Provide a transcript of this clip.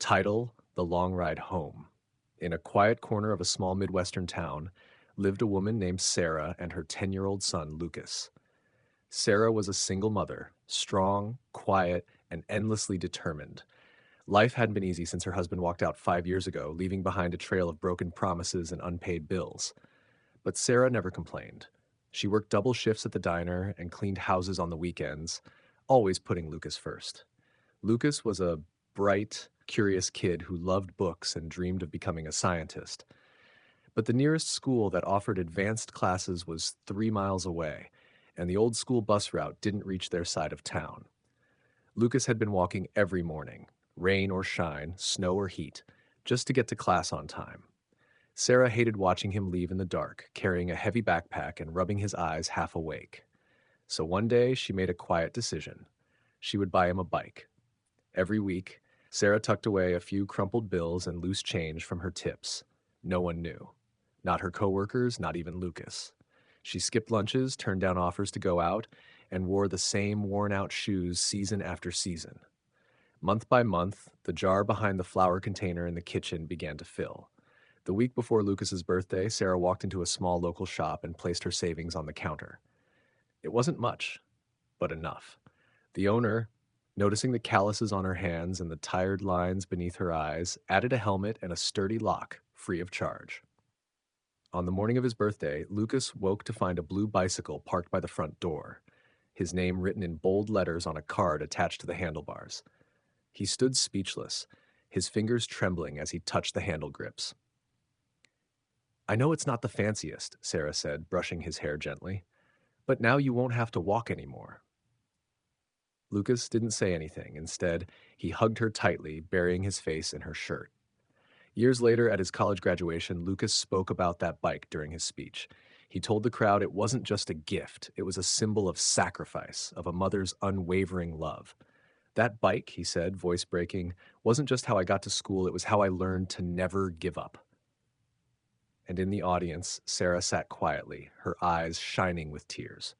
Title: The Long Ride Home. In a quiet corner of a small Midwestern town lived a woman named Sarah and her 10-year-old son, Lucas. Sarah was a single mother, strong, quiet, and endlessly determined. Life hadn't been easy since her husband walked out 5 years ago, leaving behind a trail of broken promises and unpaid bills. But Sarah never complained. She worked double shifts at the diner and cleaned houses on the weekends, always putting Lucas first. Lucas was a bright, curious kid who loved books and dreamed of becoming a scientist. But the nearest school that offered advanced classes was 3 miles away, and the old school bus route didn't reach their side of town. Lucas had been walking every morning, rain or shine, snow or heat, just to get to class on time. Sarah hated watching him leave in the dark, carrying a heavy backpack and rubbing his eyes half awake. So one day she made a quiet decision. She would buy him a bike. Every week, Sarah tucked away a few crumpled bills and loose change from her tips. No one knew. Not her coworkers, not even Lucas. She skipped lunches, turned down offers to go out, and wore the same worn-out shoes season after season. Month by month, the jar behind the flour container in the kitchen began to fill. The week before Lucas's birthday, Sarah walked into a small local shop and placed her savings on the counter. It wasn't much, but enough. The owner, noticing the calluses on her hands and the tired lines beneath her eyes, added a helmet and a sturdy lock, free of charge. On the morning of his birthday, Lucas woke to find a blue bicycle parked by the front door, his name written in bold letters on a card attached to the handlebars. He stood speechless, his fingers trembling as he touched the handle grips. "I know it's not the fanciest," Sarah said, brushing his hair gently, "but now you won't have to walk anymore." Lucas didn't say anything. Instead, he hugged her tightly, burying his face in her shirt. Years later, at his college graduation, Lucas spoke about that bike during his speech. He told the crowd it wasn't just a gift, it was a symbol of sacrifice, of a mother's unwavering love. "That bike," he said, voice breaking, "wasn't just how I got to school, it was how I learned to never give up." And in the audience, Sarah sat quietly, her eyes shining with tears.